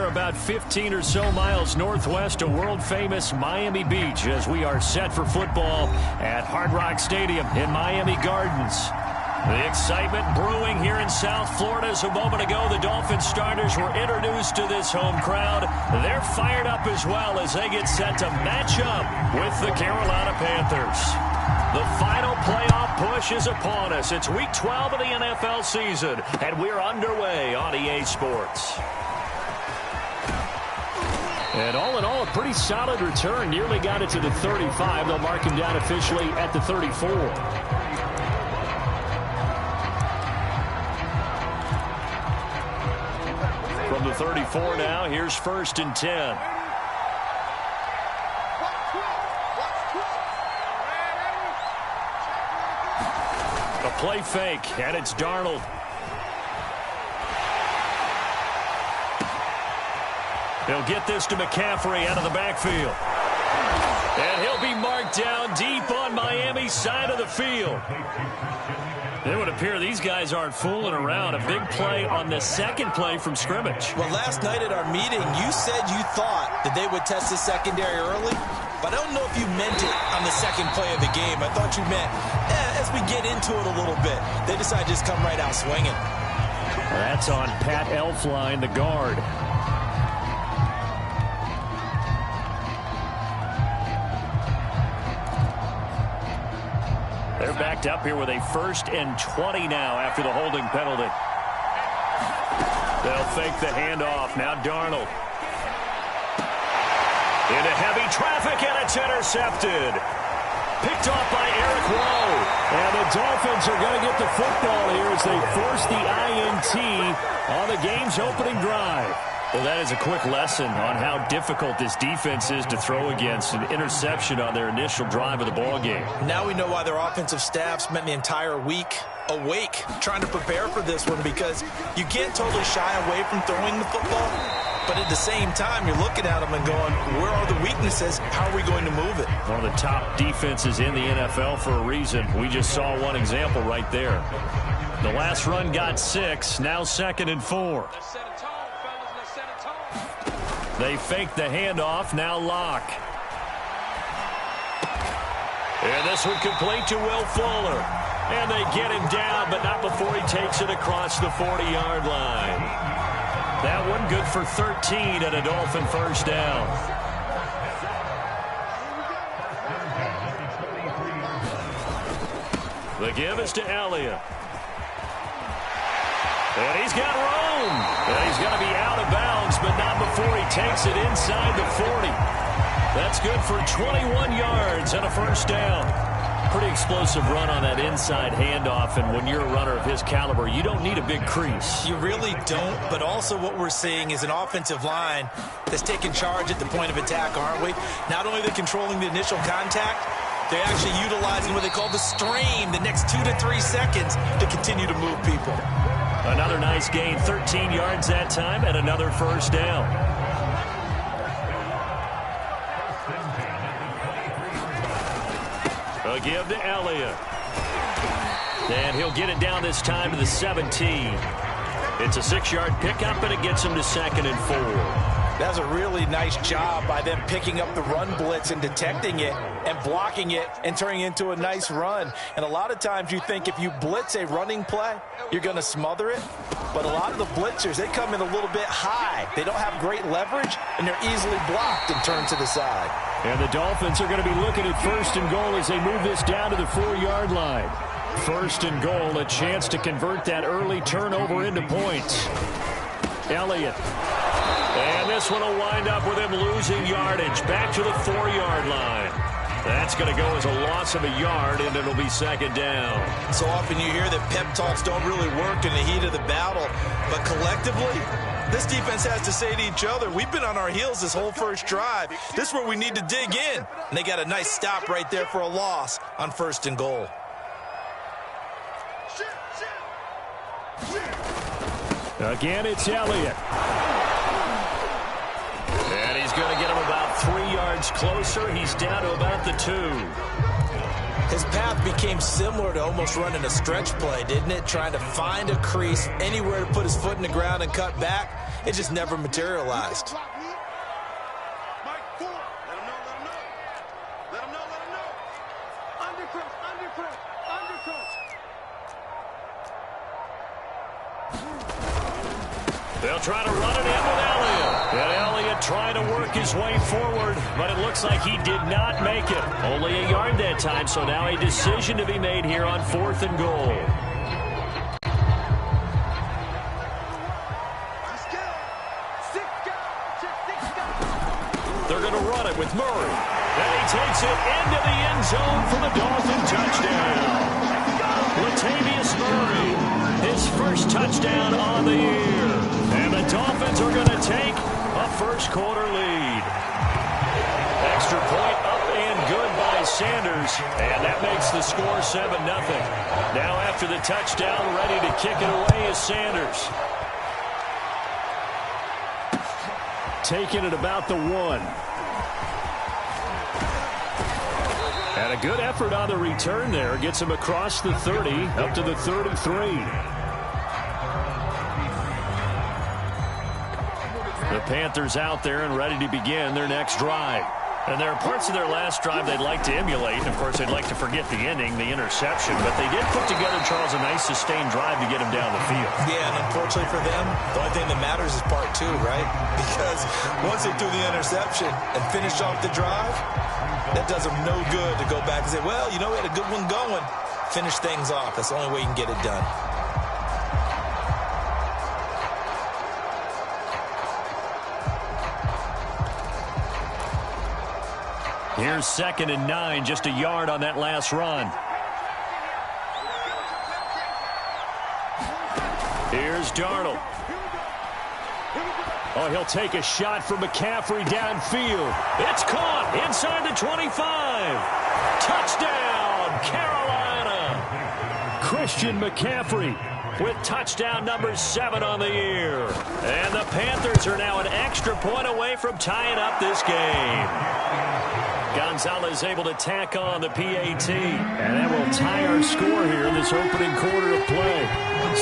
are about 15 or so miles northwest of world-famous Miami Beach as we are set for football at Hard Rock Stadium in Miami Gardens. The excitement brewing here in South Florida as a moment ago the Dolphins starters were introduced to this home crowd. They're fired up as well as they get set to match up with the Carolina Panthers. The final playoff push is upon us. It's Week 12 of the NFL season, and we're underway on EA Sports. And all in all, a pretty solid return. Nearly got it to the 35. They'll mark him down officially at the 34. From the 34 now, here's 1st and 10. A play fake, and it's Darnold. He'll get this to McCaffrey out of the backfield. And he'll be marked down deep on Miami's side of the field. It would appear these guys aren't fooling around. A big play on the second play from scrimmage. Well, last night at our meeting, you said you thought that they would test the secondary early, but I don't know if you meant it on the second play of the game. I thought you meant, as we get into it a little bit, they decide to just come right out swinging. That's on Pat Elflein, the guard. They're backed up here with a 1st and 20 now after the holding penalty. They'll fake the handoff. Now Darnold. Into heavy traffic, and it's intercepted. Picked off by Eric Rowe. And the Dolphins are going to get the football here as they force the INT on the game's opening drive. Well, that is a quick lesson on how difficult this defense is to throw against. An interception on their initial drive of the ballgame. Now we know why their offensive staff spent the entire week awake trying to prepare for this one, because you can't totally shy away from throwing the football, but at the same time you're looking at them and going, where are the weaknesses? How are we going to move it? One of the top defenses in the NFL for a reason. We just saw one example right there. The last run got 6, now 2nd and 4. They fake the handoff, now Locke. And this one complete to Will Fuller. And they get him down, but not before he takes it across the 40-yard line. That one good for 13 and a Dolphin first down. The give is to Elliott. And he's got room. And he's going to be out of bounds, but not before he takes it inside the 40. That's good for 21 yards and a first down. Pretty explosive run on that inside handoff, and when you're a runner of his caliber, you don't need a big crease. You really don't, but also what we're seeing is an offensive line that's taking charge at the point of attack, aren't we? Not only are they controlling the initial contact, they're actually utilizing what they call the strain, the next 2 to 3 seconds, to continue to move people. Another nice gain, 13 yards that time, and another first down. A give to Elliott. And he'll get it down this time to the 17. It's a 6-yard pickup, and it gets him to 2nd and 4. That's a really nice job by them picking up the run blitz and detecting it and blocking it and turning it into a nice run. And a lot of times you think if you blitz a running play, you're going to smother it. But a lot of the blitzers, they come in a little bit high. They don't have great leverage, and they're easily blocked and turned to the side. And the Dolphins are going to be looking at 1st and goal as they move this down to the 4-yard line. 1st and goal, a chance to convert that early turnover into points. Elliott. And this one will wind up with him losing yardage back to the 4-yard line. That's going to go as a loss of a yard, and it'll be 2nd down. So often you hear that pep talks don't really work in the heat of the battle, but collectively, this defense has to say to each other, we've been on our heels this whole first drive. This is where we need to dig in. And they got a nice stop right there for a loss on 1st and goal. Again, it's Elliott. And he's going to get him about 3 yards closer. He's down to about the 2. His path became similar to almost running a stretch play, didn't it? Trying to find a crease, anywhere to put his foot in the ground and cut back. it just never materialized. They'll try to run it in with Elliott. And Elliott trying to work his way forward, but it looks like he did not make it. Only a yard that time, so now a decision to be made here on 4th and goal. They're going to run it with Murray. And he takes it into the end zone for the Dolphin touchdown. Latavius Murray, his first touchdown on the year. And the Dolphins are going to take a first-quarter lead. Extra point up and good by Sanders. And that makes the score 7-0. Now after the touchdown, ready to kick it away is Sanders. Taking it about the 1. And a good effort on the return there. Gets him across the 30, up to the 33. The Panthers out there and ready to begin their next drive. And there are parts of their last drive they'd like to emulate. And, of course, they'd like to forget the ending, the interception. But they did put together, Charles, a nice sustained drive to get him down the field. Yeah, and unfortunately for them, the only thing that matters is part 2, right? Because once they threw the interception and finished off the drive, that does them no good to go back and say, well, you know, we had a good one going. Finish things off. That's the only way you can get it done. Here's 2nd and 9, just a yard on that last run. Here's Darnold. Oh, he'll take a shot from McCaffrey downfield. It's caught inside the 25. Touchdown, Carolina. Christian McCaffrey with touchdown number 7 on the year. And the Panthers are now an extra point away from tying up this game. Gonzalez able to tack on the PAT. And that will tie our score here in this opening quarter of play.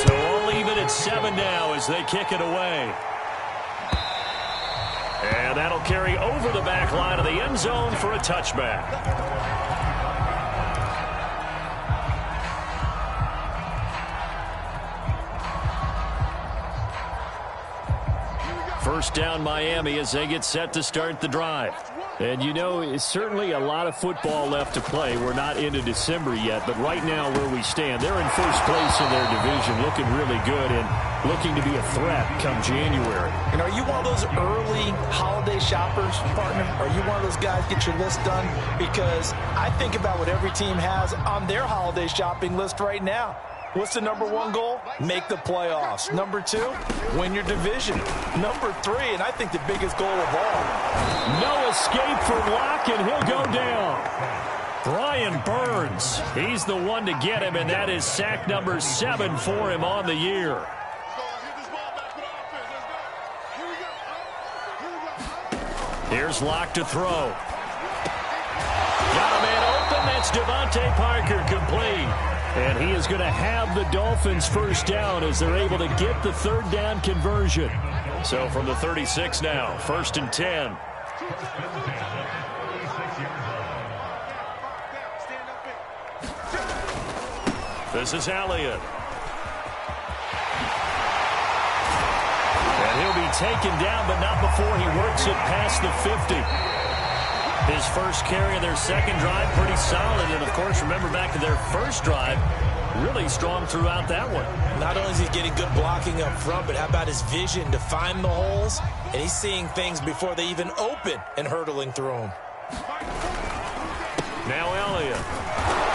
So all even at 7 now as they kick it away. And that'll carry over the back line of the end zone for a touchback. First down Miami as they get set to start the drive. And you know, it's certainly a lot of football left to play. We're not into December yet, but right now where we stand, they're in first place in their division, looking really good and looking to be a threat come January. And are you one of those early holiday shoppers, partner? Are you one of those guys get your list done? Because I think about what every team has on their holiday shopping list right now. What's the number 1 goal? Make the playoffs. Number 2, win your division. Number 3, and I think the biggest goal of all. No escape from Locke, and he'll go down. Brian Burns, he's the one to get him, and that is sack number 7 for him on the year. Here's Locke to throw. Got a man open. That's Devontae Parker, complete. And he is going to have the Dolphins first down as they're able to get the 3rd down conversion. So from the 36 now, 1st and 10. This is Elliott. And he'll be taken down, but not before he works it past the 50. His first carry of their second drive, pretty solid. And, of course, remember back to their first drive, really strong throughout that one. Not only is he getting good blocking up front, but how about his vision to find the holes? And he's seeing things before they even open and hurdling through them. Now Elliott.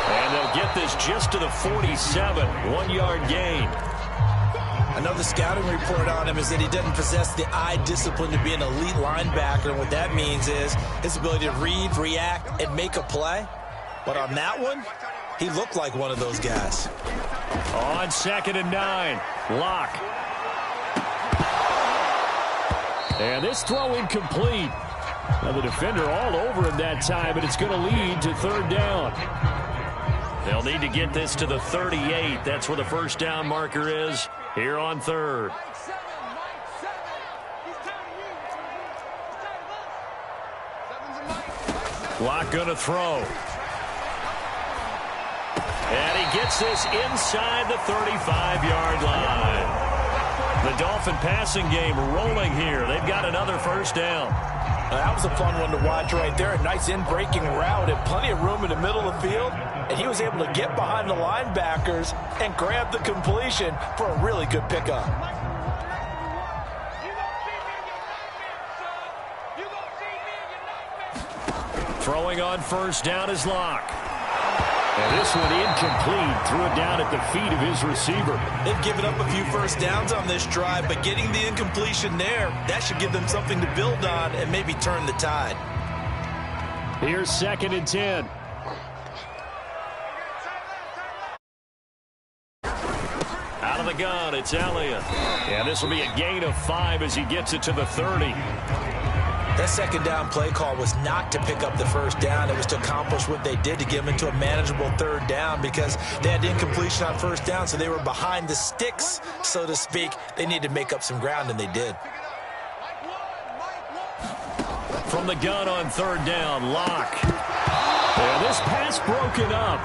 And they'll get this just to the 47, 1-yard gain. Another scouting report on him is that he doesn't possess the eye discipline to be an elite linebacker. And what that means is his ability to read, react, and make a play. But on that one, he looked like one of those guys. On 2nd and 9, Locke. And this throw incomplete. Now the defender all over him that time, but it's going to lead to 3rd down. They'll need to get this to the 38. That's where the first down marker is here on 3rd. Lock going to throw. And he gets this inside the 35-yard line. The Dolphin passing game rolling here. They've got another first down. That was a fun one to watch right there. A nice in-breaking route and plenty of room in the middle of the field. And he was able to get behind the linebackers and grab the completion for a really good pickup. Throwing on first down is Locke. And this one incomplete. Threw it down at the feet of his receiver. They've given up a few first downs on this drive, but getting the incompletion there, that should give them something to build on and maybe turn the tide. Here's 2nd and 10. Out of the gun, it's Elliott. And this will be a gain of 5 as he gets it to the 30. That second down play call was not to pick up the first down. It was to accomplish what they did to get them into a manageable third down because they had incompletion on first down, so they were behind the sticks, so to speak. They needed to make up some ground, and they did. From the gun on third down, Locke. And this pass broken up.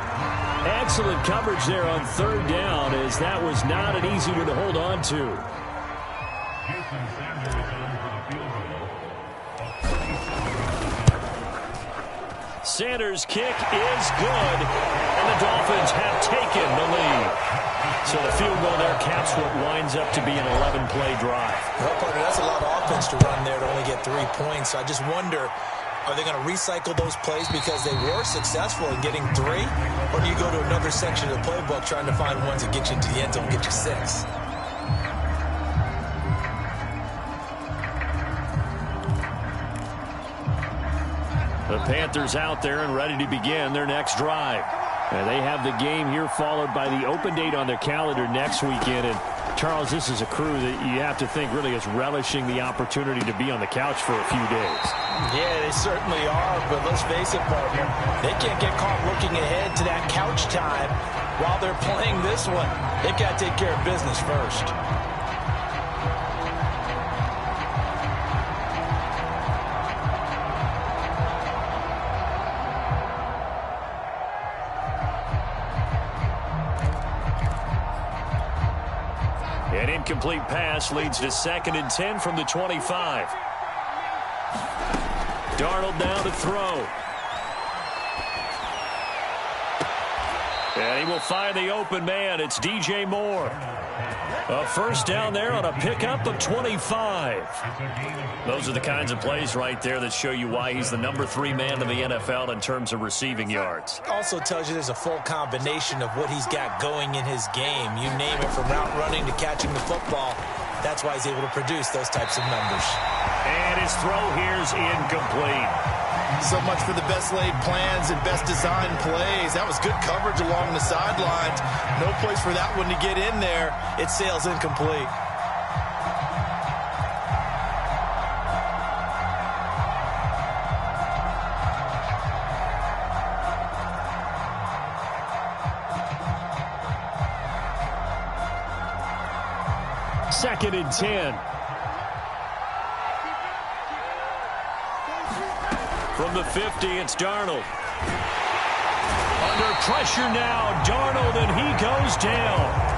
Excellent coverage there on third down, as that was not an easy one to hold on to. Sanders' kick is good, and the Dolphins have taken the lead. So the field goal there caps what winds up to be an 11-play drive. Well, partner, that's a lot of offense to run there to only get 3 points. So I just wonder, are they going to recycle those plays because they were successful in getting 3? Or do you go to another section of the playbook trying to find ones that get you into the end zone and get you 6? The Panthers out there and ready to begin their next drive. And they have the game here followed by the open date on their calendar next weekend. And Charles, this is a crew that you have to think really is relishing the opportunity to be on the couch for a few days. Yeah, they certainly are, but let's face it, partner, they can't get caught looking ahead to that couch time while they're playing this one. They've got to take care of business first. An incomplete pass leads to 2nd and 10 from the 25. Darnold down to throw. And he will find the open man. It's DJ Moore. A first down there on a pickup of 25. Those are the kinds of plays right there that show you why he's the number 3 man in the NFL in terms of receiving yards. Also tells you there's a full combination of what he's got going in his game. You name it, from route running to catching the football. That's why he's able to produce those types of numbers. And his throw here's incomplete. So much for the best laid plans and best designed plays. That was good coverage along the sidelines. No place for that one to get in there. It sails incomplete. Second and 10. From the 50, it's Darnold. Under pressure now, Darnold, and he goes down.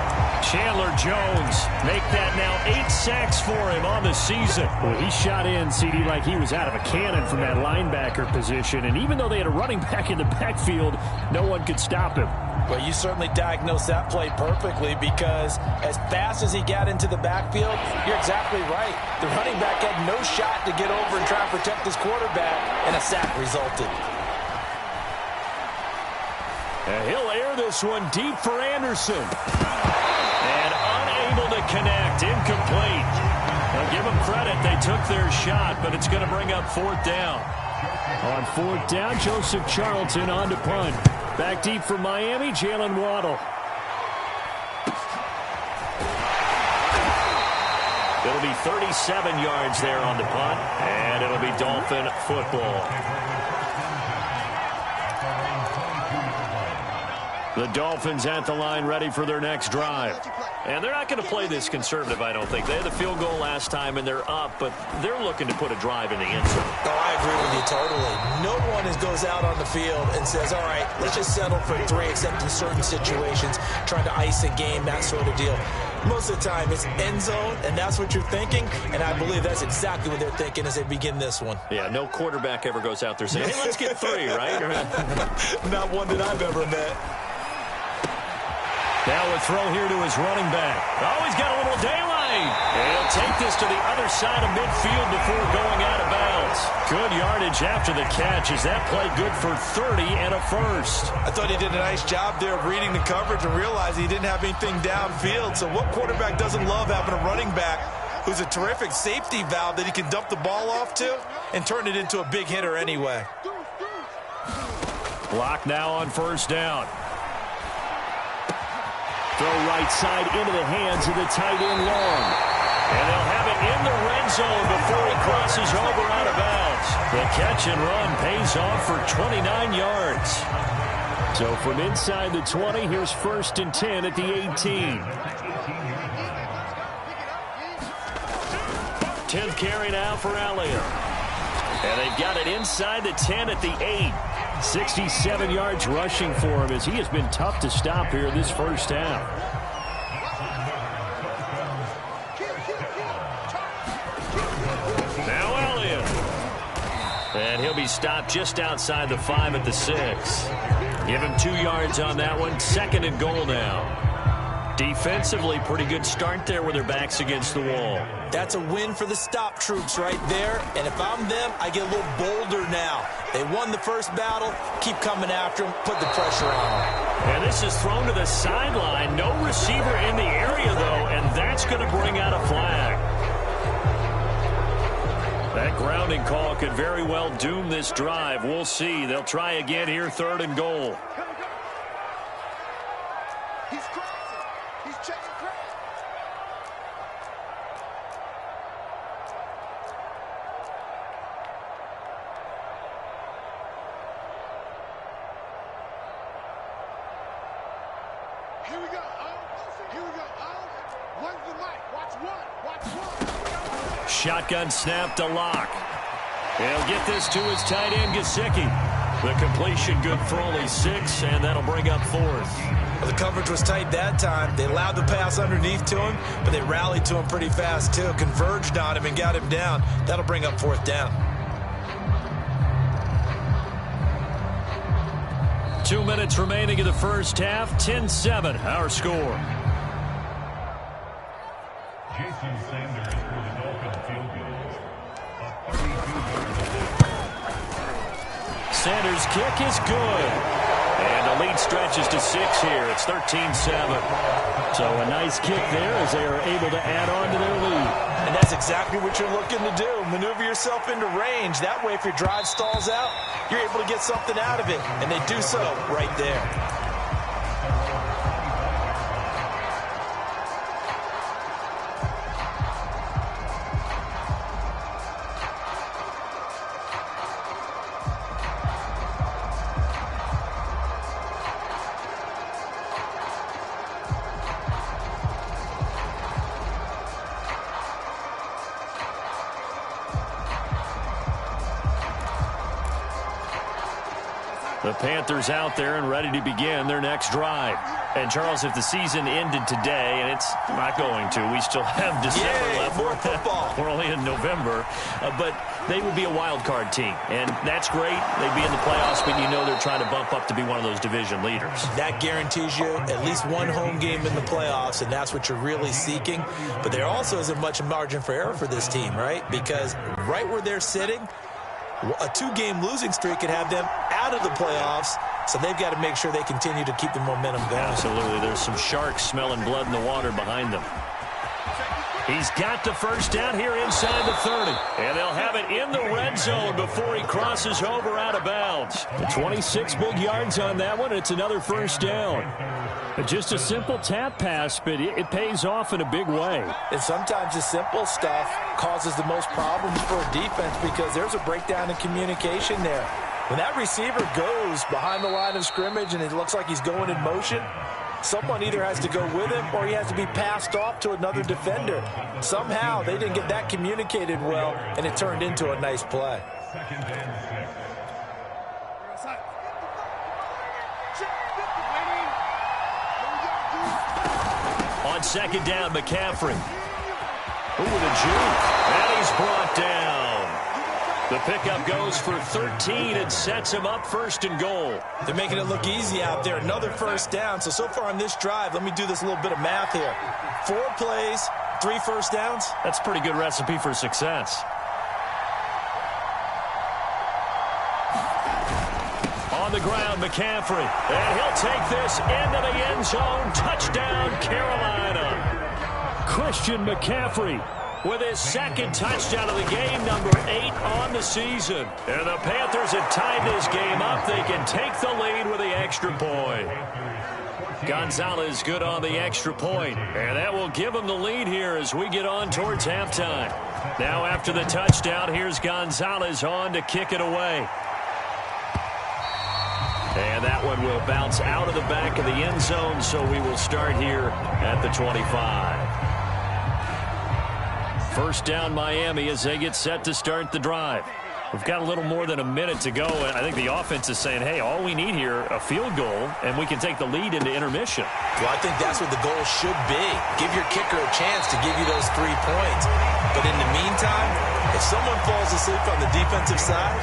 Chandler Jones make that now 8 sacks for him on the season. Well, he shot in, CD, like he was out of a cannon from that linebacker position. And even though they had a running back in the backfield, no one could stop him. Well, you certainly diagnosed that play perfectly, because as fast as he got into the backfield, you're exactly right. The running back had no shot to get over and try to protect his quarterback, and a sack resulted. And he'll air this one deep for Anderson. And unable to connect, incomplete. Now give them credit, they took their shot, but it's going to bring up 4th down. On 4th down, Joseph Charlton on to punt. Back deep for Miami, Jalen Waddle. It'll be 37 yards there on the punt, and it'll be Dolphin football. The Dolphins at the line ready for their next drive. And they're not going to play this conservative, I don't think. They had the field goal last time, and they're up, but they're looking to put a drive in the end zone. Oh, I agree with you totally. No one goes out on the field and says, all right, let's just settle for 3, except in certain situations, trying to ice a game, that sort of deal. Most of the time, it's end zone, and that's what you're thinking, and I believe that's exactly what they're thinking as they begin this one. Yeah, no quarterback ever goes out there saying, hey, let's get 3, right? Not one that I've ever met. Now a throw here to his running back. Oh, he's got a little daylight. And he'll take this to the other side of midfield before going out of bounds. Good yardage after the catch. Is that play good for 30 and a first? I thought he did a nice job there of reading the coverage and realized he didn't have anything downfield. So what quarterback doesn't love having a running back who's a terrific safety valve that he can dump the ball off to and turn it into a big hitter anyway? Block now on first down. Throw right side into the hands of the tight end long. And they'll have it in the red zone before he crosses over out of bounds. The catch and run pays off for 29 yards. So from inside the 20, here's 1st and 10 at the 18. 10th carry now for Elliott. And they've got it inside the 10 at the 8. 67 yards rushing for him as he has been tough to stop here this first half. Now Elliott. And he'll be stopped just outside the 5 at the 6. Give him 2 yards on that one. 2nd and goal now. Defensively, pretty good start there with their backs against the wall. That's a win for the stop troops right there. And if I'm them, I get a little bolder now. They won the first battle. Keep coming after them. Put the pressure on them. And this is thrown to the sideline. No receiver in the area, though, and that's going to bring out a flag. That grounding call could very well doom this drive. We'll see. They'll try again here, 3rd and goal. Shotgun snap to Locke. He'll get this to his tight end, Gesicki. The completion good for only 6, and that'll bring up 4th. Well, the coverage was tight that time. They allowed the pass underneath to him, but they rallied to him pretty fast, too. Converged on him and got him down. That'll bring up 4th down. 2 minutes remaining in the first half. 10-7, our score. Jason Sanders for the Dolphins field goal. Sanders' kick is good. And the lead stretches to 6 here. It's 13-7. So a nice kick there as they are able to add on to their lead. And that's exactly what you're looking to do. Maneuver yourself into range. That way, if your drive stalls out, you're able to get something out of it. And they do so right there. The Panthers out there and ready to begin their next drive. And, Charles, if the season ended today, and it's not going to, we still have December left. More football. We're only in November. But they would be a wild card team. And that's great. They'd be in the playoffs, but you know they're trying to bump up to be one of those division leaders. That guarantees you at least one home game in the playoffs, and that's what you're really seeking. But there also isn't much margin for error for this team, right? Because right where they're sitting, a 2-game losing streak could have them out of the playoffs, so they've got to make sure they continue to keep the momentum going. Absolutely. There's some sharks smelling blood in the water behind them. He's got the first down here inside the 30. And they'll have it in the red zone before he crosses over out of bounds. 26 big yards on that one. It's another first down. Just a simple tap pass, but it pays off in a big way. And sometimes the simple stuff causes the most problems for a defense because there's a breakdown in communication there. When that receiver goes behind the line of scrimmage and it looks like he's going in motion, someone either has to go with him or he has to be passed off to another defender. Somehow they didn't get that communicated well, and it turned into a nice play. Second and 6. On second down, McCaffrey. Ooh, the juke. And he's brought down. The pickup goes for 13 and sets him up first and goal. They're making it look easy out there. Another first down. So far on this drive, let me do this little bit of math here. 4 plays, 3 first downs. That's a pretty good recipe for success. On the ground, McCaffrey. And he'll take this into the end zone. Touchdown, Carolina. Christian McCaffrey with his second touchdown of the game, number 8 on the season. And the Panthers have tied this game up. They can take the lead with the extra point. Gonzalez good on the extra point. And that will give him the lead here as we get on towards halftime. Now after the touchdown, here's Gonzalez on to kick it away. And that one will bounce out of the back of the end zone, so we will start here at the 25. First down, Miami, as they get set to start the drive. We've got a little more than a minute to go, and I think the offense is saying, hey, all we need here, a field goal, and we can take the lead into intermission. Well, I think that's what the goal should be. Give your kicker a chance to give you those 3 points. But in the meantime, if someone falls asleep on the defensive side,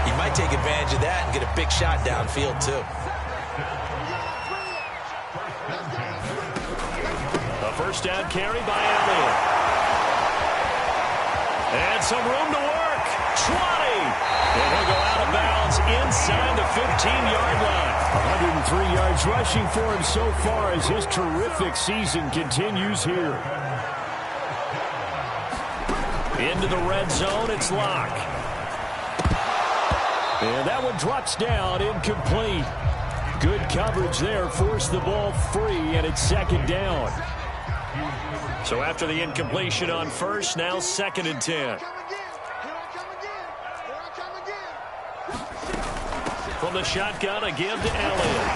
you might take advantage of that and get a big shot downfield, too. A first down carry by Elliott. And some room to work. 20. And he'll go out of bounds inside the 15-yard line. 103 yards rushing for him so far as his terrific season continues here. Into the red zone, it's Locke. And that one drops down, incomplete. Good coverage there, forced the ball free, and it's second down. So after the incompletion on first, now second and 10. From the shotgun, a give to Elliott.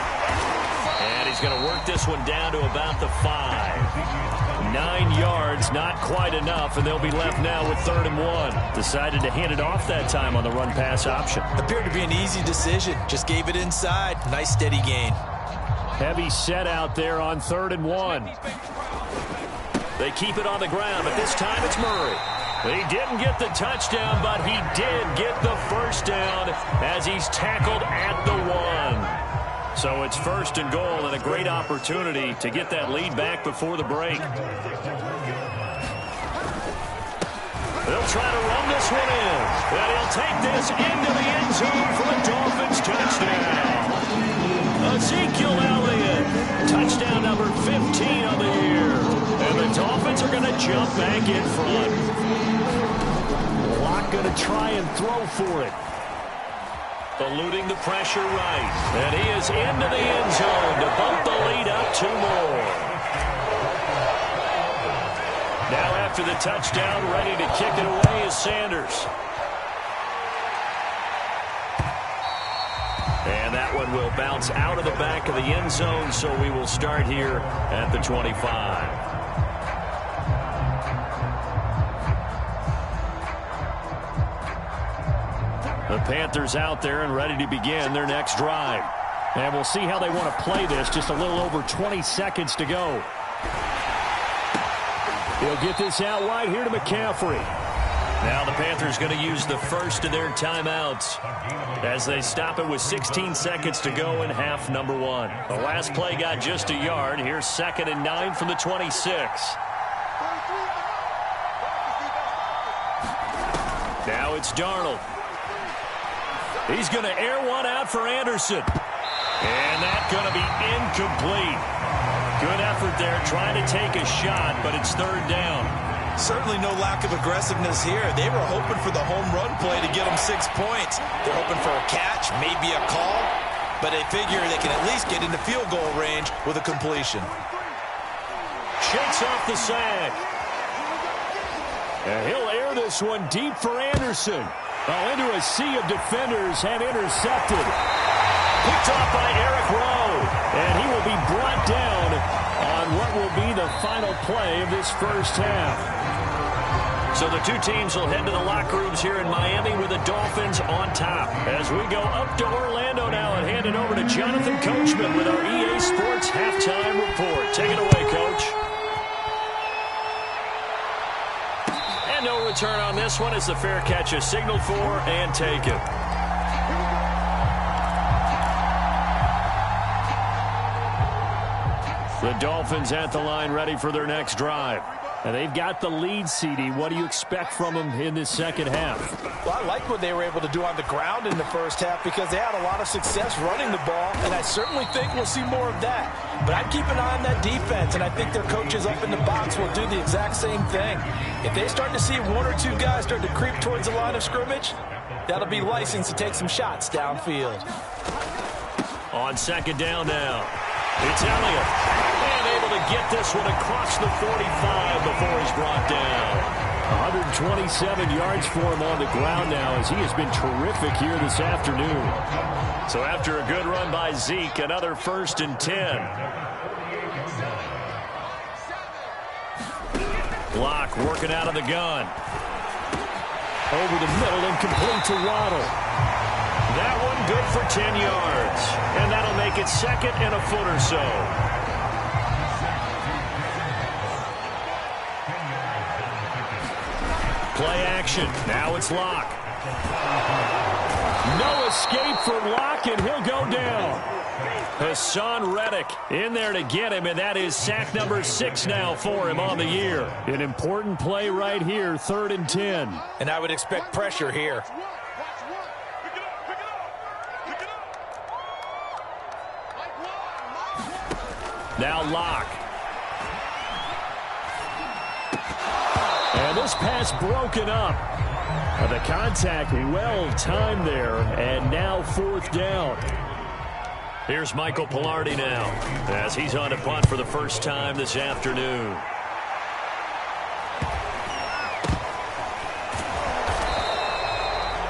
And he's going to work this one down to about the 5. 9 yards, not quite enough, and they'll be left now with 3rd and 1. Decided to hand it off that time on the run-pass option. Appeared to be an easy decision. Just gave it inside. Nice steady gain. Heavy set out there on 3rd and 1. They keep it on the ground, but this time it's Murray. He didn't get the touchdown, but he did get the first down as he's tackled at the 1. So it's 1st and goal and a great opportunity to get that lead back before the break. They'll try to run this one in. And he'll take this into the end zone for a Dolphins touchdown. Ezekiel Elliott, touchdown number 15 on the year. And the Dolphins are going to jump back in front. Locke going to try and throw for it. Eluding the pressure right. And he is into the end zone to bump the lead up 2 more. Now after the touchdown, ready to kick it away is Sanders. And that one will bounce out of the back of the end zone, so we will start here at the 25. The Panthers out there and ready to begin their next drive. And we'll see how they want to play this. Just a little over 20 seconds to go. He'll get this out wide here to McCaffrey. Now the Panthers going to use the first of their timeouts as they stop it with 16 seconds to go in half number 1. The last play got just a yard. Here's 2nd and 9 from the 26. Now it's Darnold. He's going to air one out for Anderson. And that's going to be incomplete. Good effort there, trying to take a shot, but it's 3rd down. Certainly no lack of aggressiveness here. They were hoping for the home run play to get them 6 points. They're hoping for a catch, maybe a call, but they figure they can at least get into field goal range with a completion. Shakes off the sack. And he'll air this one deep for Anderson. Oh, into a sea of defenders and intercepted. Picked off by Eric Rowe. And he will be brought down on what will be the final play of this first half. So the two teams will head to the locker rooms here in Miami with the Dolphins on top. As we go up to Orlando now and hand it over to Jonathan Coachman with our EA Sports Halftime Report. Take it away, Coach. And no return on this one as the fair catch is signaled for and taken. The Dolphins at the line ready for their next drive. And they've got the lead, CD. What do you expect from them in this second half? Well, I like what they were able to do on the ground in the first half because they had a lot of success running the ball, and I certainly think we'll see more of that. But I'd keep an eye on that defense, and I think their coaches up in the box will do the exact same thing. If they start to see one or two guys start to creep towards the line of scrimmage, that'll be license to take some shots downfield. On second down now, it's Elliott. And able to get this one across the 45 before he's brought down. 127 yards for him on the ground now as he has been terrific here this afternoon. So after a good run by Zeke, another 1st and 10. Block working out of the gun. Over the middle and complete to Waddle. That one good for 10 yards. And that'll make it 2nd and a foot or so. Play action. Now it's Locke. No escape for Locke, and he'll go down. Hassan Reddick in there to get him, and that is sack number 6 now for him on the year. An important play right here, 3rd and 10. And I would expect pressure here. Now Locke. And this pass broken up. The contact well timed there, and now 4th down. Here's Michael Pilardi now as he's on to punt for the first time this afternoon.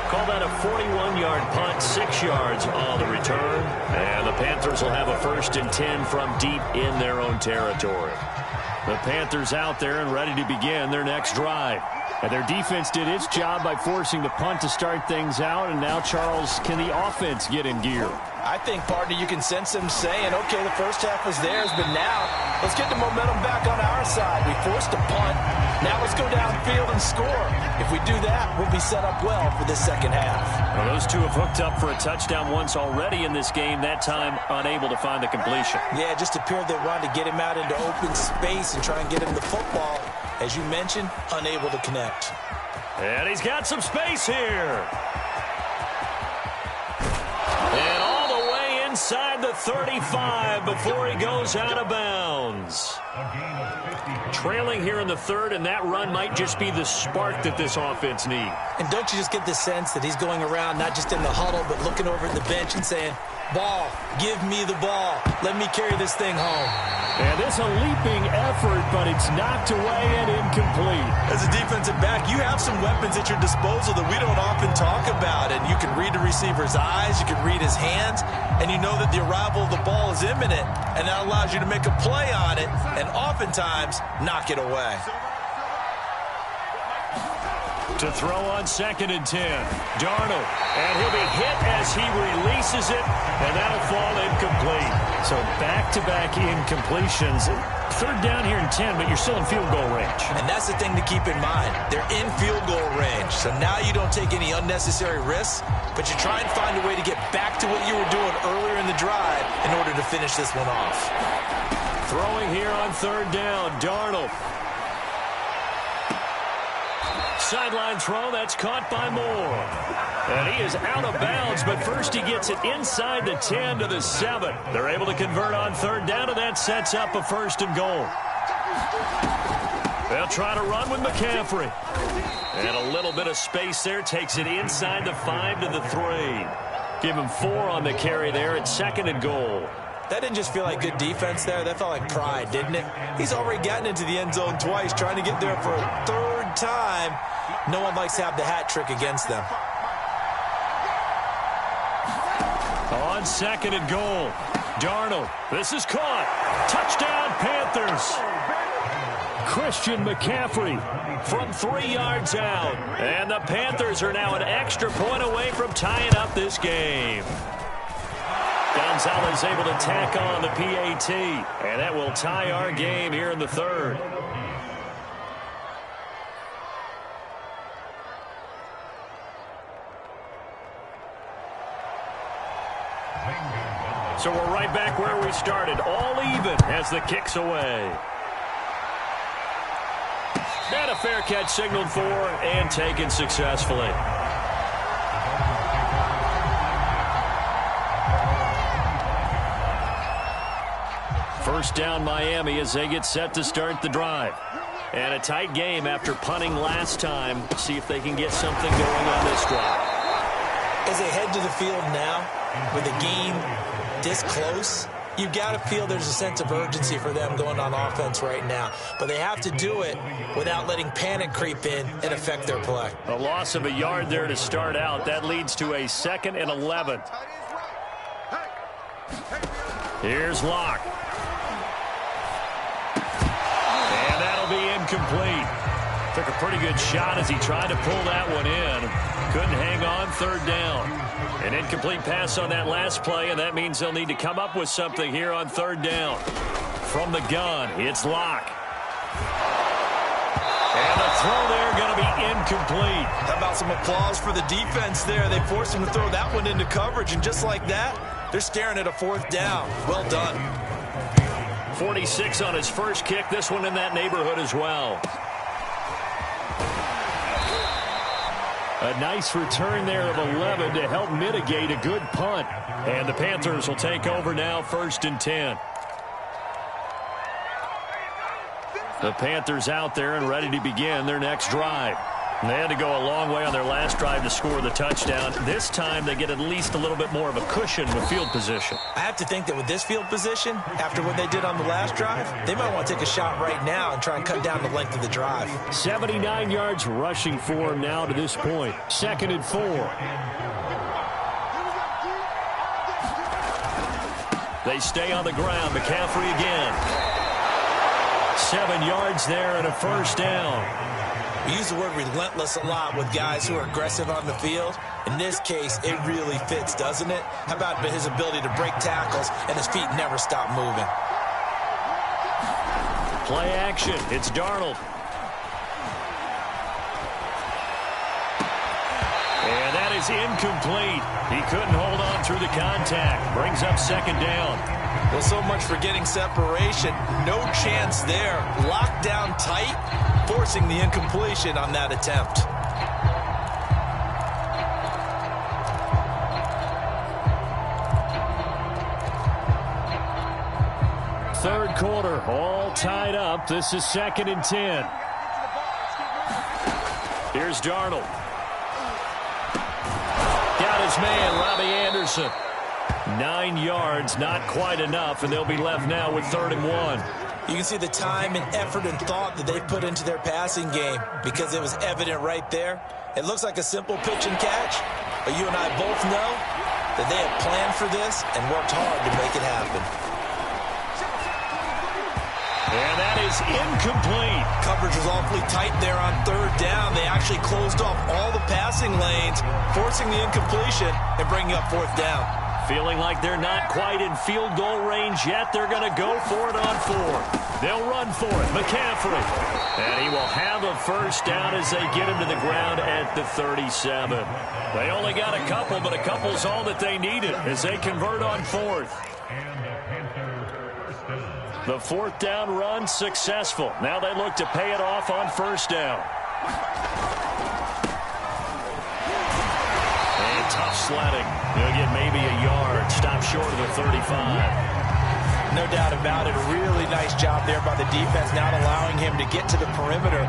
Call that a 41-yard punt, 6 yards on the return. And the Panthers will have a 1st and 10 from deep in their own territory. The Panthers out there and ready to begin their next drive. And their defense did its job by forcing the punt to start things out. And now, Charles, can the offense get in gear? I think, partner, you can sense them saying, okay, the first half was theirs, but now let's get the momentum back on our side. We forced a punt. Now let's go downfield and score. If we do that, we'll be set up well for this second half. Well, those two have hooked up for a touchdown once already in this game, that time unable to find the completion. Yeah, it just appeared they wanted to get him out into open space and try and get him the football. As you mentioned, unable to connect. And he's got some space here. And all the way inside the 35 before he goes out of bounds. Trailing here in the 3rd, and that run might just be the spark that this offense needs. And don't you just get the sense that he's going around not just in the huddle, but looking over at the bench and saying, ball, give me the ball. Let me carry this thing home. And it's a leaping effort, but it's knocked away and incomplete. As a defensive back, you have some weapons at your disposal that we don't often talk about. And you can read the receiver's eyes, you can read his hands, and you know that the arrival of the ball is imminent. And that allows you to make a play on it and oftentimes knock it away. To throw on 2nd and 10. Darnold. And he'll be hit as he releases it, and that'll fall incomplete. So back-to-back incompletions. 3rd down here and 10, but you're still in field goal range. And that's the thing to keep in mind. They're in field goal range. So now you don't take any unnecessary risks, but you try and find a way to get back to what you were doing earlier in the drive in order to finish this one off. Throwing here on 3rd down. Darnold. Sideline throw, that's caught by Moore. And he is out of bounds, but first he gets it inside the 10 to the 7. They're able to convert on 3rd down, and that sets up a 1st and goal. They'll try to run with McCaffrey. And a little bit of space there, takes it inside the 5 to the 3. Give him 4 on the carry there at 2nd and goal. That didn't just feel like good defense there. That felt like pride, didn't it? He's already gotten into the end zone twice, trying to get there for a 3rd time. No one likes to have the hat trick against them. On 2nd and goal, Darnold. This is caught. Touchdown, Panthers. Christian McCaffrey from 3 yards out. And the Panthers are now an extra point away from tying up this game. Gonzalez able to tack on the PAT, and that will tie our game here in the 3rd. So we're right back where we started, all even as the kick's away. And a fair catch signaled for and taken successfully. First down Miami as they get set to start the drive. And a tight game after punting last time. See if they can get something going on this drive. As they head to the field now, with the game this close, you've got to feel there's a sense of urgency for them going on offense right now. But they have to do it without letting panic creep in and affect their play. A loss of a yard there to start out. That leads to a 2nd and 11. Here's Locke. And that'll be incomplete. Took a pretty good shot as he tried to pull that one in. Couldn't hang on, 3rd down. An incomplete pass on that last play, and that means they'll need to come up with something here on 3rd down. From the gun, it's Locke. And the throw there going to be incomplete. How about some applause for the defense there? They forced him to throw that one into coverage, and just like that, they're staring at a 4th down. Well done. 46 on his first kick. This one in that neighborhood as well. A nice return there of 11 to help mitigate a good punt. And the Panthers will take over now, 1st and 10. The Panthers out there and ready to begin their next drive. They had to go a long way on their last drive to score the touchdown. This time they get at least a little bit more of a cushion with field position. I have to think that with this field position, after what they did on the last drive, they might want to take a shot right now and try and cut down the length of the drive. 79 yards rushing for him now to this point. 2nd and 4. They stay on the ground. McCaffrey again. 7 yards there and a 1st down. We use the word relentless a lot with guys who are aggressive on the field. In this case, it really fits, doesn't it? How about his ability to break tackles and his feet never stop moving? Play action. It's Darnold. And that is incomplete. He couldn't hold on through the contact. Brings up 2nd down. Well, so much for getting separation. No chance there. Locked down tight, forcing the incompletion on that attempt. Third quarter, all tied up. This is 2nd and 10. Here's Darnold. Got his man, Robbie Anderson. 9 yards, not quite enough, and they'll be left now with 3rd and 1. You can see the time and effort and thought that they put into their passing game because it was evident right there. It looks like a simple pitch and catch, but you and I both know that they have planned for this and worked hard to make it happen. And that is incomplete. Coverage was awfully tight there on 3rd down. They actually closed off all the passing lanes, forcing the incompletion and bringing up 4th down. Feeling like they're not quite in field goal range yet. They're going to go for it on 4th. They'll run for it. McCaffrey. And he will have a 1st down as they get him to the ground at the 37. They only got a couple, but a couple's all that they needed as they convert on 4th. The 4th down run successful. Now they look to pay it off on 1st down. And tough sledding. He'll get maybe a yard. Stop short of the 35. No doubt about it. Really nice job there by the defense, not allowing him to get to the perimeter.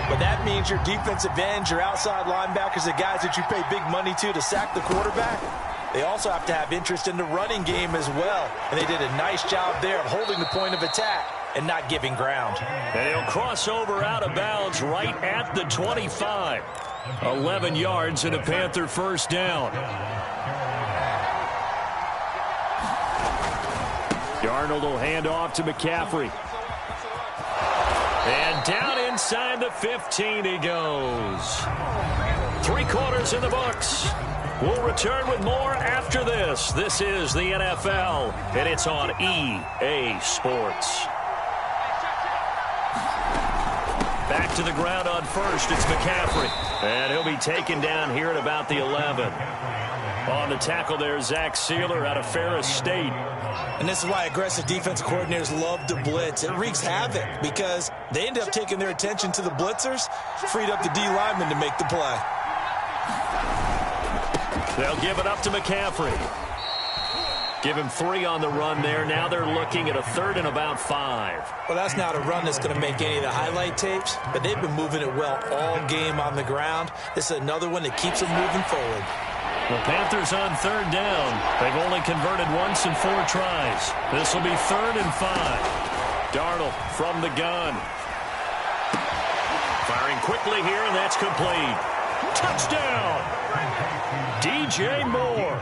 But that means your defensive ends, your outside linebackers, the guys that you pay big money to sack the quarterback, they also have to have interest in the running game as well. And they did a nice job there of holding the point of attack and not giving ground. And he'll cross over out of bounds right at the 25. 11 yards and a Panther first down. Darnold will hand off to McCaffrey. And down inside the 15 he goes. 3 quarters in the books. We'll return with more after this. This is the NFL, and it's on EA Sports. Back to the ground on first. It's McCaffrey. And he'll be taken down here at about the 11. On the tackle there, Zach Sealer out of Ferris State. And this is why aggressive defense coordinators love to blitz. It wreaks havoc because they end up taking their attention to the blitzers, freed up the D lineman to make the play. They'll give it up to McCaffrey. Give him 3 on the run there. Now they're looking at a 3rd and about 5. Well, that's not a run that's going to make any of the highlight tapes, but they've been moving it well all game on the ground. This is another one that keeps them moving forward. The Panthers on 3rd down. They've only converted once in 4 tries. This will be 3rd and 5. Darnold from the gun. Firing quickly here, and that's complete. Touchdown! DJ Moore,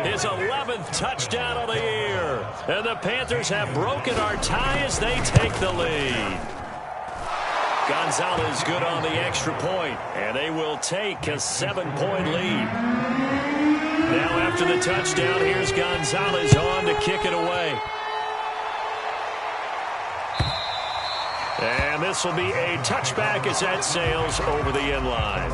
his 11th touchdown of the year. And the Panthers have broken our tie as they take the lead. Gonzalez good on the extra point, and they will take a 7-point lead. Now after the touchdown, here's Gonzalez on to kick it away. And this will be a touchback as that sails over the end line.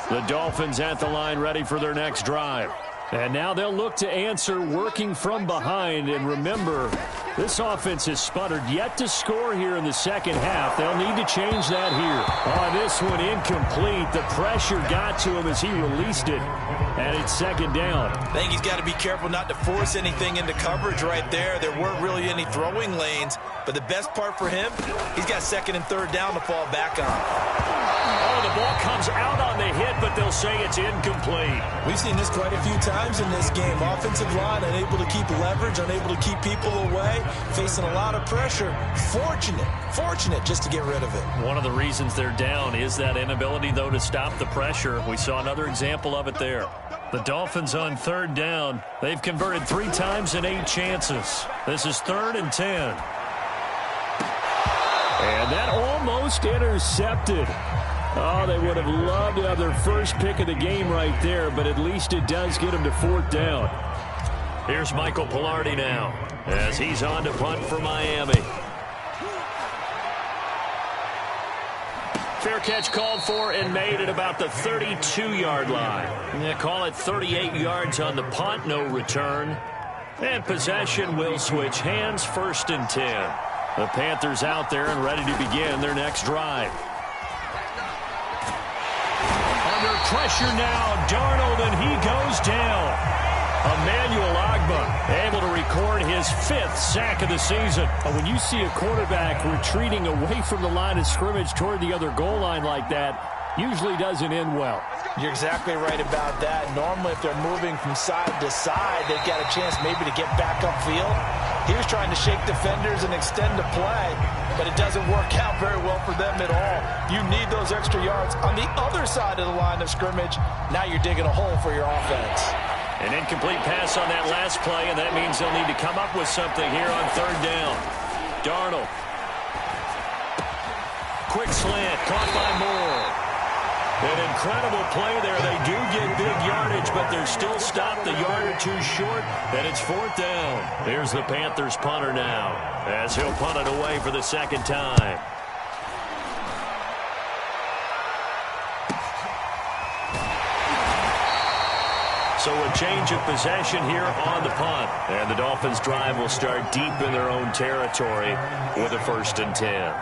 The Dolphins at the line ready for their next drive. And now they'll look to answer working from behind. And remember, this offense has sputtered yet to score here in the second half. They'll need to change that here. On this one, incomplete. The pressure got to him as he released it. And it's 2nd down. I think he's got to be careful not to force anything into coverage right there. There weren't really any throwing lanes. But the best part for him, he's got 2nd and 3rd down to fall back on. Oh, the ball comes out on the hit, but they'll say it's incomplete. We've seen this quite a few times in this game. Offensive line unable to keep leverage, unable to keep people away, facing a lot of pressure. Fortunate just to get rid of it. One of the reasons they're down is that inability, though, to stop the pressure. We saw another example of it there. The Dolphins on 3rd down. They've converted 3 times in 8 chances. This is 3rd and 10. And that almost intercepted. Oh, they would have loved to have their first pick of the game right there, but at least it does get them to 4th down. Here's Michael Pilardi now as he's on to punt for Miami. Fair catch called for and made at about the 32-yard line. They call it 38 yards on the punt, no return. And possession will switch hands, 1st and 10. The Panthers out there and ready to begin their next drive. Under pressure now, Darnold, and he goes down. Emmanuel Ogbah able to record his 5th sack of the season. When you see a quarterback retreating away from the line of scrimmage toward the other goal line like that, usually doesn't end well. You're exactly right about that. Normally, if they're moving from side to side, they've got a chance maybe to get back upfield. He was trying to shake defenders and extend the play, but it doesn't work out very well for them at all. You need those extra yards on the other side of the line of scrimmage. Now you're digging a hole for your offense. An incomplete pass on that last play, and that means they'll need to come up with something here on 3rd down. Darnold. Quick slant, caught by Moore. An incredible play there. They do get big yardage, but they're still stopped a yard or 2 short, and it's 4th down. There's the Panthers punter now, as he'll punt it away for the 2nd time. So a change of possession here on the punt. And the Dolphins drive will start deep in their own territory with a 1st and 10.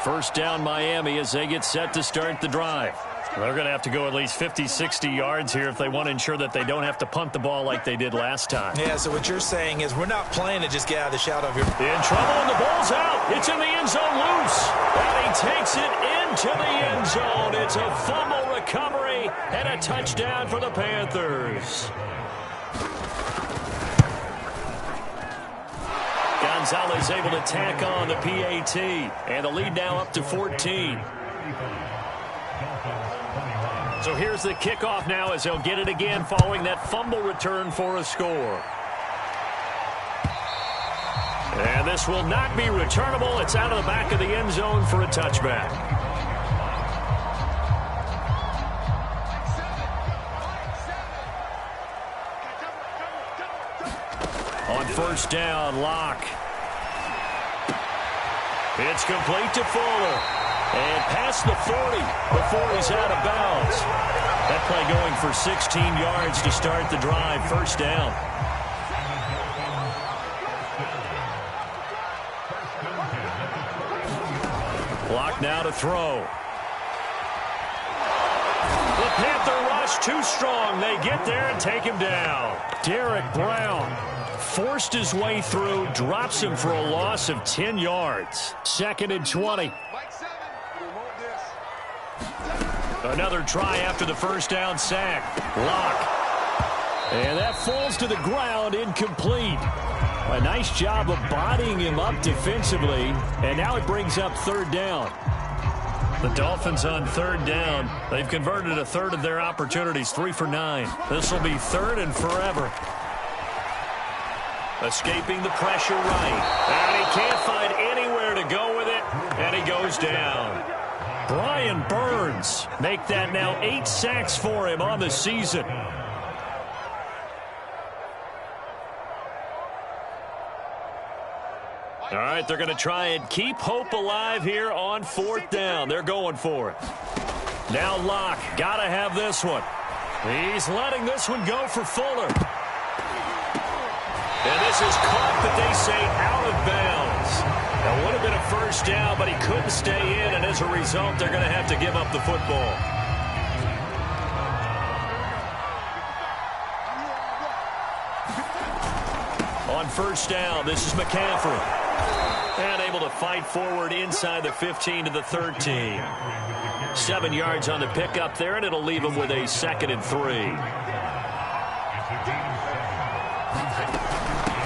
1st down Miami as they get set to start the drive. They're going to have to go at least 50, 60 yards here if they want to ensure that they don't have to punt the ball like they did last time. Yeah, so what you're saying is we're not playing to just get out of the shadow of your... In trouble, and the ball's out. It's in the end zone loose. And he takes it into the end zone. It's a fumble recovery and a touchdown for the Panthers. Gonzalez able to tack on the PAT. And the lead now up to 14. So here's the kickoff now as they'll get it again following that fumble return for a score. And this will not be returnable. It's out of the back of the end zone for a touchback. On first down, Locke. It's complete to Fuller. And past the 40 before he's out of bounds. That play going for 16 yards to start the drive. First down. Clock now to throw. The Panther rush too strong. They get there and take him down. Derek Brown forced his way through, drops him for a loss of 10 yards. 2nd and 20. Another try after the first down sack. Locke. And that falls to the ground, incomplete. A nice job of bodying him up defensively. And now it brings up third down. The Dolphins on third down. They've converted a third of their opportunities, 3 for 9. This will be third and forever. Escaping the pressure right. And he can't find anywhere to go with it. And he goes down. Brian Burns make that now 8 sacks for him on the season. All right, they're going to try and keep hope alive here on fourth down. They're going for it. Now Locke, got to have this one. He's letting this one go for Fuller. And this is caught, but they say out of bounds. That would have been a first down, but he couldn't stay in, and as a result, they're going to have to give up the football. On first down, this is McCaffrey. And able to fight forward inside the 15 to the 13. 7 yards on the pickup there, and it'll leave him with a 2nd and 3.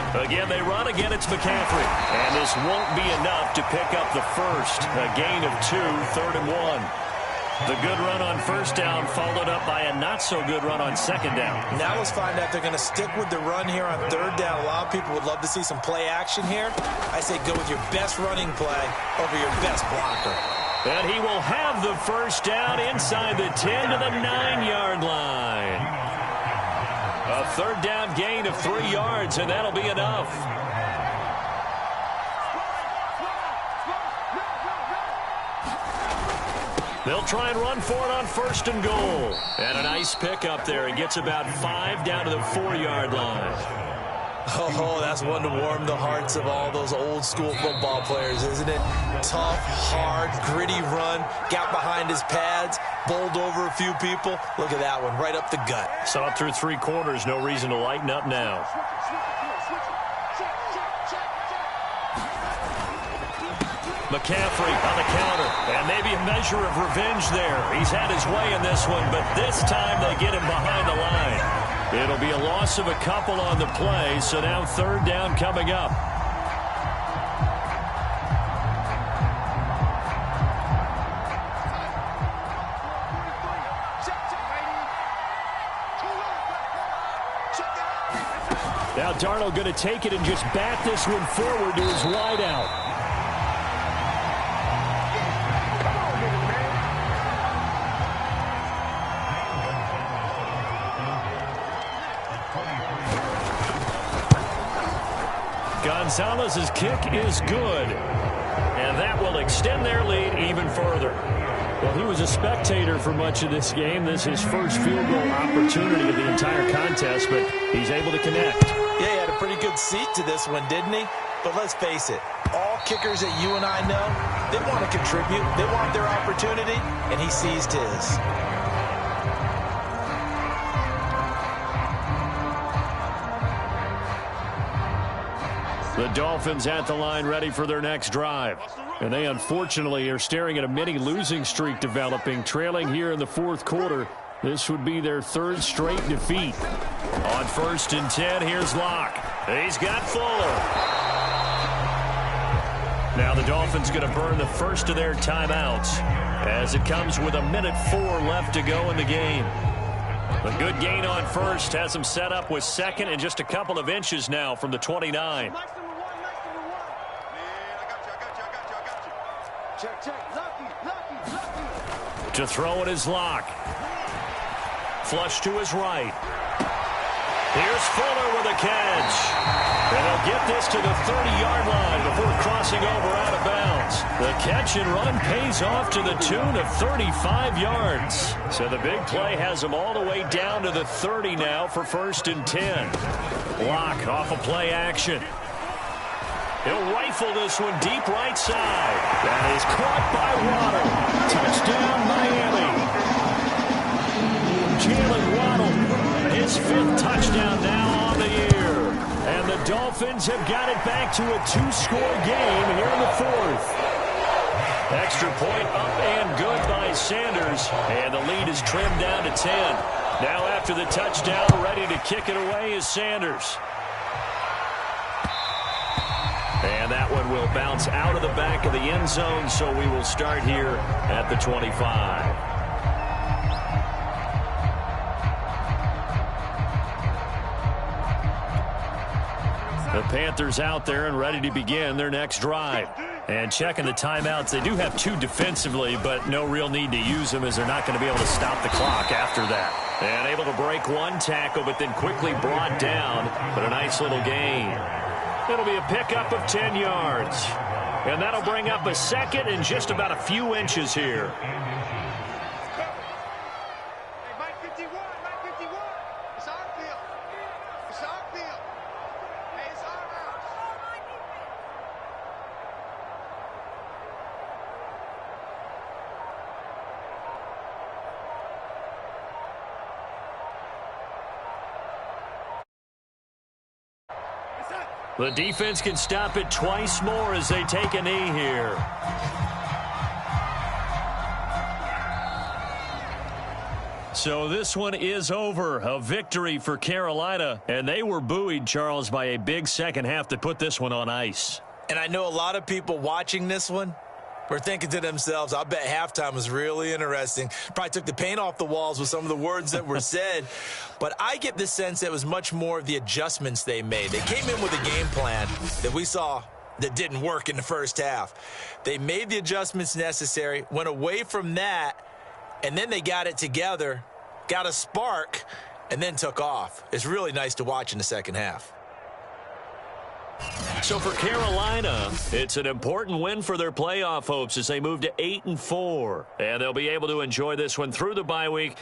Again, they run. Again, it's McCaffrey. And this won't be enough to pick up the first. A gain of 2, 3rd and 1. The good run on first down followed up by a not-so-good run on second down. Now let's find out if they're going to stick with the run here on third down. A lot of people would love to see some play action here. I say go with your best running play over your best blocker. And he will have the first down inside the 10 to the 9-yard line. A third down gain of 3 yards, and that'll be enough. They'll try and run for it on 1st and goal. And a nice pickup there. He gets about 5 down to the 4-yard line. Oh, that's one to warm the hearts of all those old-school football players, isn't it? Tough, hard, gritty run. Got behind his pads, bowled over a few people. Look at that one, right up the gut. Saw it through 3 quarters. No reason to lighten up now. McCaffrey on the counter. And maybe a measure of revenge there. He's had his way in this one, but this time they get him behind the line. It'll be a loss of a couple on the play, so now third down coming up. Now Darnold going to take it and just bat this one forward to his wideout. Gonzalez's kick is good, and that will extend their lead even further. Well, he was a spectator for much of this game. This is his first field goal opportunity of the entire contest, but he's able to connect. Yeah, he had a pretty good seat to this one, didn't he? But let's face it, all kickers that you and I know, they want to contribute. They want their opportunity, and he seized his. The Dolphins at the line ready for their next drive. And they unfortunately are staring at a mini losing streak developing, trailing here in the 4th quarter. This would be their 3rd straight defeat. On 1st and 10, here's Locke. He's got Fuller. Now the Dolphins going to burn the first of their timeouts as it comes with 1:04 left to go in the game. A good gain on first has them set up with second and just a couple of inches now from the 29. To throw it is Locke. Flush to his right. Here's Fuller with a catch. And he'll get this to the 30-yard line before crossing over out of bounds. The catch and run pays off to the tune of 35 yards. So the big play has him all the way down to the 30 now for 1st and 10. Locke off of play action. He'll rifle this one deep right side. That is caught by Waddle. Touchdown, Miami. Jalen Waddle, his 5th touchdown now on the year. And the Dolphins have got it back to a 2-score game here in the 4th. Extra point up and good by Sanders. And the lead is trimmed down to 10. Now after the touchdown, ready to kick it away is Sanders. And that one will bounce out of the back of the end zone, so we will start here at the 25. The Panthers out there and ready to begin their next drive. And checking the timeouts, they do have 2 defensively, but no real need to use them as they're not going to be able to stop the clock after that. And able to break one tackle, but then quickly brought down, but a nice little gain. It'll be a pickup of 10 yards. And that'll bring up a second and just about a few inches here. The defense can stop it twice more as they take a knee here. So this one is over. A victory for Carolina. And they were buoyed, Charles, by a big second half that put this one on ice. And I know a lot of people watching this one were thinking to themselves, I bet halftime was really interesting. Probably took the paint off the walls with some of the words that were said. But I get the sense that it was much more of the adjustments they made. They came in with a game plan that we saw that didn't work in the first half. They made the adjustments necessary, went away from that, and then they got it together, got a spark, and then took off. It's really nice to watch in the second half. So for Carolina, it's an important win for their playoff hopes as they move to 8-4. And they'll be able to enjoy this one through the bye week